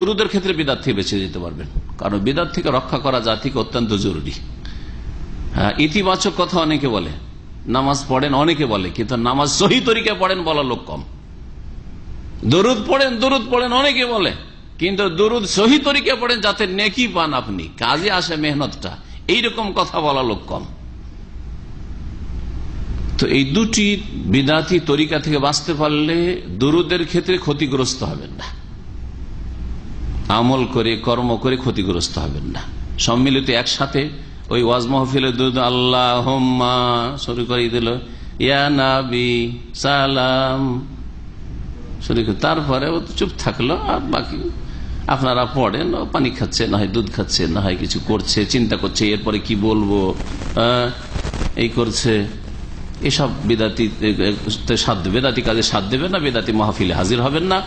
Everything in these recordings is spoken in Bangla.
দুরুদের ক্ষেত্রে বিদাত থেকে বেঁচে যেতে পারবেন, কারণ বিদাত থেকে রক্ষা করা জাতিকে অত্যন্ত জরুরি। হ্যাঁ, ইতিবাচক কথা অনেকে বলে, নামাজ পড়েন অনেকে বলে, কিন্তু নামাজ সহি তরিকায় পড়েন বলা লোক কম। দরুদ পড়েন অনেকে বলে, কিন্তু দরুদ সহি তরিকায় পড়েন যাতে নেকি পান, আপনি কাজে আসে মেহনতটা, এইরকম কথা বলা লোক কম। তো এই দুটি বিদাতি তরিকা থেকে বাঁচতে পারলে দরুদের ক্ষেত্রে ক্ষতিগ্রস্ত হবেন না, আমল করে কর্ম করে ক্ষতিগ্রস্ত হবেন না। সম্মিলিত একসাথে ওই ওয়াজ মাহফিলের দরুদ আল্লাহুম্মা শুরু করে দিল, ইয়া নবী সালাম শুরু করে, তারপরে ও চুপ থাকলো, আর বাকি আপনারা পড়েন, পানি খাচ্ছে, না হয় দুধ খাচ্ছে, না হয় কিছু করছে, চিন্তা করছে এরপরে কি বলবো, এই করছে। এসব বেদাতি কাজে সাথ দেবে না, বেদাতি মাহফিলে হাজির হবেন না।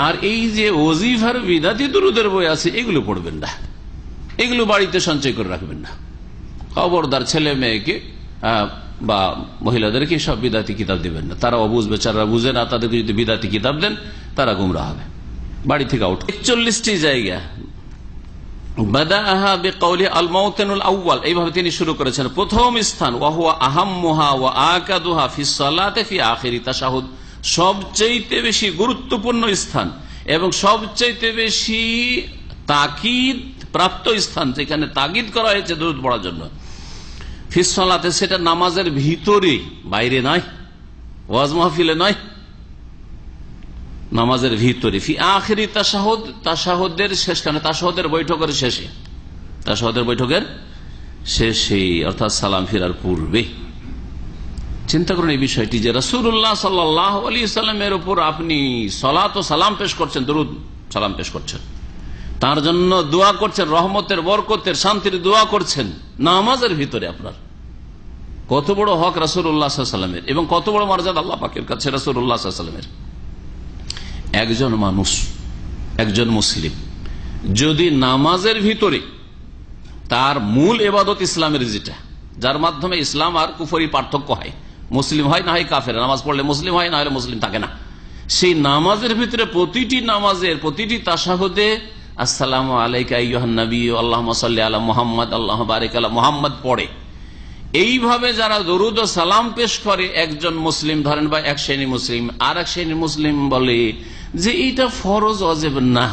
আর এই যে ওজিফার বিদাতি দুরুদের বই আছে, এগুলো পড়বেন না, এগুলো বাড়িতে সঞ্চয় করে রাখবেন না। খবরদার ছেলে মেয়েকে বা মহিলাদেরকে সব বিদাতি কিতাব দিবেন না, তারা অবুঝ বেচারা বুঝে না, তাদেরকে যদি বিদাতি কিতাব দেন তারা গুমরা হবে। বাড়ি থেকে আউট। 41টি জায়গা এইভাবে তিনি শুরু করেছেন। প্রথম স্থান সবচেয়ে বেশি গুরুত্বপূর্ণ স্থান এবং সবচেয়ে বেশি তাকিদ প্রাপ্ত স্থান, যেখানে তাকিদ করা হয়েছে দরুদ পড়ার জন্য ফিস সালাতে, সেটা নামাজের ভিতরে, বাইরে নয়, ওয়াজ মাহফিলে নয়, নামাজের ভিতরে। ফি আখিরি তাশাহুদ, তাশাহুদের শেষখানে, তাশাহুদের বৈঠকের শেষে, তাশাহুদের বৈঠকের শেষে অর্থাৎ সালাম ফিরার পূর্বে। চিন্তা করুন এই বিষয়টি যে রাসূলুল্লাহ সাল্লাল্লাহু আলাইহি সাল্লামের উপর আপনি সালাত ও সালাম পেশ করছেন, দরুদ সালাম পেশ করছেন, তার জন্য দোয়া করছেন, রহমতের বরকতের শান্তির দোয়া করছেন নামাজের ভিতরে। আপনার কত বড় হক রাসূলুল্লাহ সাল্লাল্লাহু আলাইহি সাল্লামের, এবং কত বড় মর্যাদা আল্লাহ পাকের কাছে রাসূলুল্লাহ সাল্লাল্লাহু আলাইহি সাল্লামের। একজন মানুষ, একজন মুসলিম যদি নামাজের ভিতরে তার মূল ইবাদত ইসলামের, যেটা যার মাধ্যমে ইসলাম আর কুফরি পার্থক্য হয়, মুসলিম হয় না হয় কাফের, নামাজ পড়লে মুসলিম হয়, না হলে মুসলিম থাকে না, সেই নামাজের ভিতরে প্রতিটি নামাজের প্রতিটি তাশাহুদে আসসালামু আলাইকা আইয়ুহান নবী আল্লাহুম্মা সাল্লি আলা মুহাম্মদ আল্লাহুম্মা বারিক আলা মুহাম্মদ পড়ে। এইভাবে যারা দরুদ ও সালাম পেশ করে, একজন মুসলিম ধরেন বা এক শ্রেণী মুসলিম, আর এক শ্রেণী মুসলিম বলে যে এইটা ফরজ ওয়াজিব না,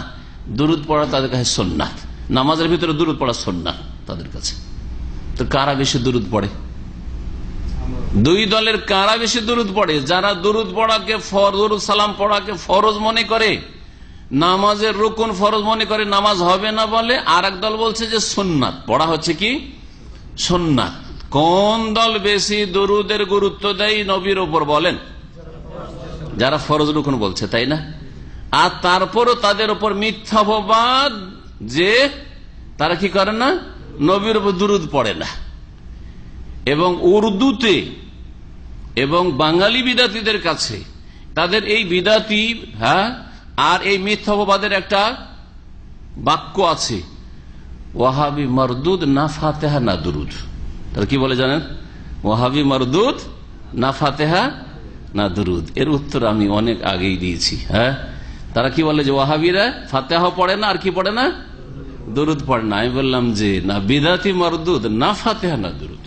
দরুদ পড়া তাদের কাছে সুন্নাত, নামাজের ভিতরে দরুদ পড়া সুন্নাত তাদের কাছে। তো কারা বেশি দরুদ পড়ে? দুই দলের কারা বেশি দরুদ পড়ে? যারা দরুদ পড়াকে, দরুদ সালাম পড়াকে ফরজ মনে করে, নামাজের রুকুন ফরজ মনে করে, নামাজ হবে না বলে, আর এক দল বলছে যে সুন্নাত পড়া হচ্ছে কি সুন্নাত। কোন দল বেশি দরুদের গুরুত্ব দেয় নবীর উপর বলেন? যারা ফরজ রুকুন বলছে, তাই না? আর তারপরও তাদের উপর মিথ্যাবাদ যে তারা কি করে না, নবীর উপর দুরুদ পড়ে না। এবং উর্দুতে এবং বাঙালি বিদাতীদের কাছে তাদের এই বিদাতি আর এই মিথ্যাবাদের একটা বাক্য আছে, ওয়াহাবি মারদুদ না ফাতেহা না দুরুদ। তারা কি বলে জানেন? ওয়াহাবি মারদুদ না ফাতেহা না দুরুদ। এর উত্তর আমি অনেক আগেই দিয়েছি। তারা কি বলে যে ওয়াহাবিরা ফাতেহা পড়ে না, আর কি পড়ে না, দুরুদ পড়ে না। আমি বললাম যে না, বিদাতি মারদুদ না ফাতেহা না দুরুদ,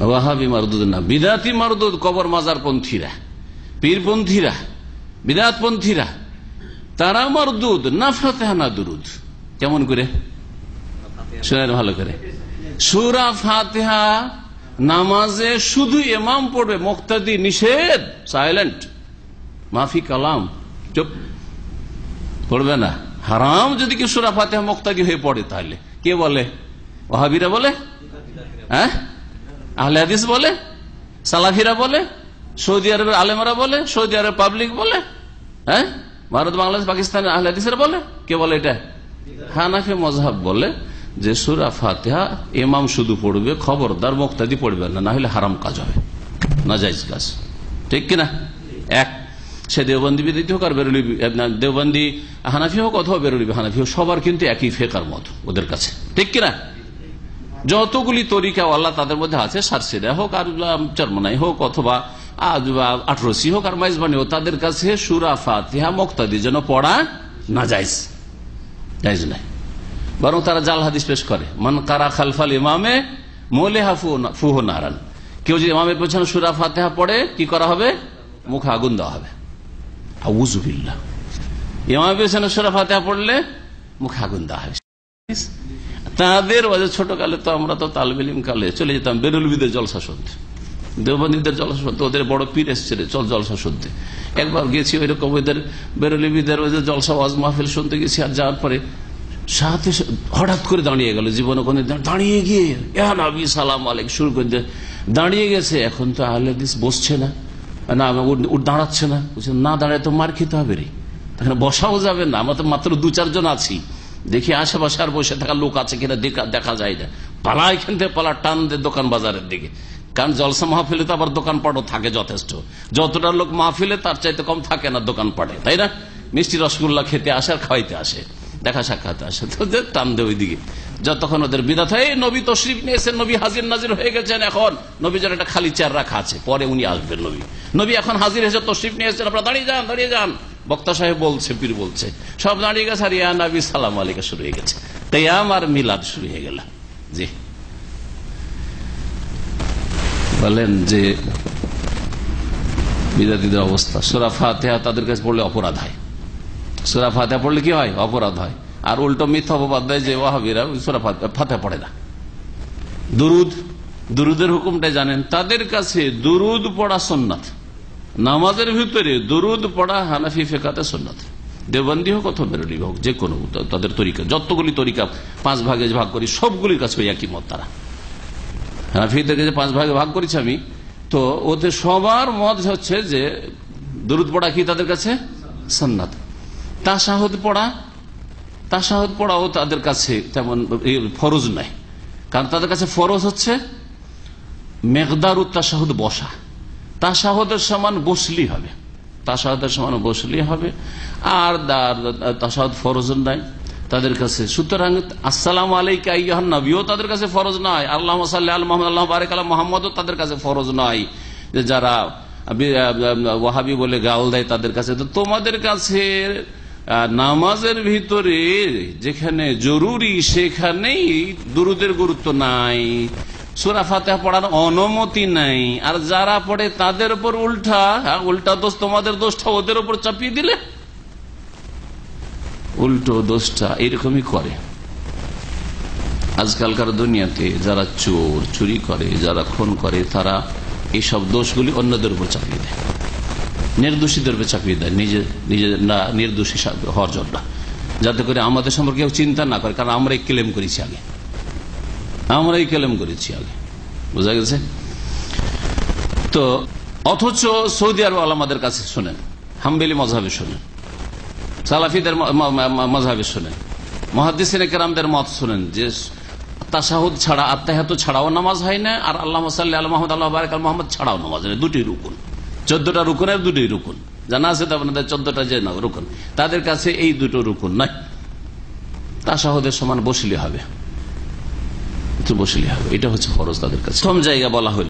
ওয়াহাবি মারদুদ না, বিদাতি মারদুদ কবর মাজার পন্থীরা, পীরপন্থীরা, বিদাতপন্থীরা, তারা মারদুদ না ফাতেহা না দুরুদ। কেমন করে শুনেন ভালো করে। সূরা ফাতিহা নামাজে শুধু ইমাম পড়বে, মুক্তাদি নিষেধ, সাইলেন্ট, মাফি কালাম, চুপ, পড়বে না। হারাম যদি কি সূরা ফাতিহা মুক্তাদি হয়ে পড়ে, তাহলে কে বলে? ওয়াহাবিরা বলে, আহলে হাদিস বলে, সালাফিরা বলে, সৌদি আরবের আলেমরা বলে, সৌদি আরব পাবলিক বলে, ভারত বাংলাদেশ পাকিস্তানের আহলে হাদিসরা বলে। কে বলে এটা? হানাফি মাযহাব বলে যে সূরা ফাতিহা ইমাম শুধু পড়বে, খবরদার মুক্তাদি পড়বে না, না হলে হারাম কাজ হবে, নাজায়েজ কাজ। ঠিক কিনা? এক, সে দেওবন্দি বিদ্যার্থী হোক আর বেরুলি দেওবন্দি হানাফি হোক অথবা বেরুলি হানাফি হোক, সবার কিন্তু একই ফিকহের মত ওদের কাছে। ঠিক কিনা? যতগুলি তরিকা আল্লাহ তাদের মধ্যে আছে, সারসিরা হোক আর চরমনাই হোক অথবা আটরসি হোক আর মাইজবানি হোক, তাদের কাছে সূরা ফাতিহা মুক্তাদি যেন পড়া না জায়েজ, জায়েজ নাই। বরং তারা জাল হাদিস পেশ করে, মান কারা খালফাল ইমামে মুলিহা ফুহু নারান, কেউ যদি ইমামের পেছনে সূরা ফাতিহা পড়ে কি করা হবে? মুখে আগুন দেওয়া হবে। আউযু বিল্লাহ, ইমামের পেছনে সূরা ফাতিহা পড়লে মুখে আগুন দেওয়া হবে। তাদের ছোটকালে তো আমরা তো তালিব ইলম কালে চলে যেতাম বেরলবিদের জলসা শুনতে, দেওবন্দীদের জলসা শুনতে, ওদের বড় পীর এসছে জলসা শুনতে। একবার গেছি ওইরকম ওদের বেরলবিদের ওদের জলসা ওয়াজ মাহফিল শুনতে গেছি, আর যাওয়ার পরে সাথে হঠাৎ করে দাঁড়িয়ে গেল, জীবনে কোনো দাঁড়িয়ে গিয়ে ইয়া নবী সালাম আলাইকুম শুরু করে দাঁড়িয়ে গেছে। এখন তো আহলে হাদিস বসছে না, দাঁড়াচ্ছে না, না দাঁড়ায় তো মার খেতে হবে রে, তখন বসাও যাবে না, আমরা তো মাত্র 2-4 জন আছি, দেখি আশেপাশে আর বসে থাকা লোক আছে কিনা দেখা যায় না, পালা এখান থেকে পালা টান দে দোকান বাজারের দিকে। কারণ জলসা মাহফিলে তো আবার দোকানপাটও থাকে যথেষ্ট, যতটা লোক মাহফিলে তার চাইতে কম থাকে না দোকানপাটে, তাই না? মিষ্টি রসগোল্লা খেতে আসে আর খাওয়াইতে আসে, দেখা সাক্ষাৎ আসে, তো টান দে ওইদিকে। যতক্ষণ ওদের বিদাত হয় নবী তশরিফ নিয়েছেন, নবী হাজির নাজির হয়ে গেছেন, এখন নবীর একটা খালি চেয়ার রাখা আছে, পরে উনি আসবেন। নবী এখন হাজির হয়েছে, তশরিফ নিয়েছেন, আপনারা দাঁড়িয়ে যান, দাঁড়িয়ে যান। বক্তা সাহেব বলছে, পীর বলছে, সব দাঁড়িয়ে গেছে, আর ইয়া নবী সালাম আলাইকুম শুরু হয়ে গেছে, কিয়াম আর মিলাদ শুরু হয়ে গেল। জি বলেন যে বিদাতীদের অবস্থা, সূরা ফাতিহা তাদের কাছে পড়লে অপরাধ হয়, সূরা ফাতিহা পড়লে কি হয়? অপরাধ হয়। আর উল্টো মিথ্যা অপবাদ দেয় যে ওয়াহাবিরা সূরা ফাতিহা পড়ে না। দুরুদের হুকুমটা জানেন, তাদের কাছে দুরুদ পড়া সুন্নাত, নামাজের ভিতরে দুরুদ পড়া হানাফি ফিকহাতে সুন্নাত। দেওবন্দি হোক অথবা বেরলভী হোক, যে কোনো তাদের তরিকা, যতগুলি তরিকা 5 ভাগে ভাগ করি, সবগুলির কাছে একই মত। তারা হানাফিদেরকে যে 5 ভাগে ভাগ করেছি আমি, তো ওদের সবার মত হচ্ছে যে দুরুদ পড়া কি তাদের কাছে সুন্নাত। তাশাহুদ পড়াও তাদের কাছে তেমন ফরজ নাই, কারণ তাদের কাছে ফরজ হচ্ছে মেকদারুত তাশাহুদ, বসা, তাশাহুদের সমান বসলেই হবে, তাশাহুদের সমান বসলেই হবে, আর তাশাহুদ ফরজ নাই তাদের কাছে। সুতরাং আসসালামু আলাইকা আইয়ুহান নবীও তাদের কাছে ফরজ নয়, আল্লাহুম্মা সাল্লি আলা মুহাম্মাদ আল্লাহুম্মা বারিক আলা মুহাম্মাদও তাদের কাছে ফরজ নয়। যারা ওয়াহাবি বলে গাল দেয় তাদের কাছে, তো তোমাদের কাছে নামাজের ভিতরে যেখানে জরুরি সেখানেই দুরুদের গুরুত্ব নাই, সূরা ফাতিহা পড়ার অনুমতি নাই, আর যারা পড়ে তাদের উপর উল্টা দোষ, তোমাদের দোষটা ওদের উপর চাপিয়ে দিলে উল্টো দোষটা এরকমই করে। আজকালকার দুনিয়াতে যারা চুরি করে, যারা খুন করে, তারা এইসব দোষগুলি অন্যদের উপর চাপিয়ে দেয়, নির্দোষীদের উপর চাপিয়ে দেয়, নিজে না নির্দোষী হওয়ার জন্য, যাতে করে আমাদের সম্পর্কে কেউ চিন্তা না করে, কারণ আমরাই ক্লেম করেছি আগে, বোঝা গেছে? তো অথচ সৌদি আরব আলেমদের কাছে শোনেন, হাম্বলি মাযহাবে শোনেন, সালাফিদের মাযহাবে শোনেন, মুহাদ্দিসিনে কেরামদের মত শোনেন যে তাশাহুদ ছাড়া, আত্তাহিয়াতু ছাড়াও নামাজ হয় না, আর আল্লাহুম্মা সাল্লি আলা মুহাম্মাদ আল্লাহুম্মা বারিক আলা মুহাম্মাদ ছাড়াও নামাজ হয় না। দুটি রুকুন, 14টা রুকুনের 2টি রুকুন, জানা আছে তো আপনাদের 14টা যে রুকুন, তাদের কাছে এই 2টো রুকুন নাই। তাশাহুদের সমান বসলে হবে, এটা হচ্ছে ফরজ তাদের কাছে। প্রথম জায়গা বলা হলো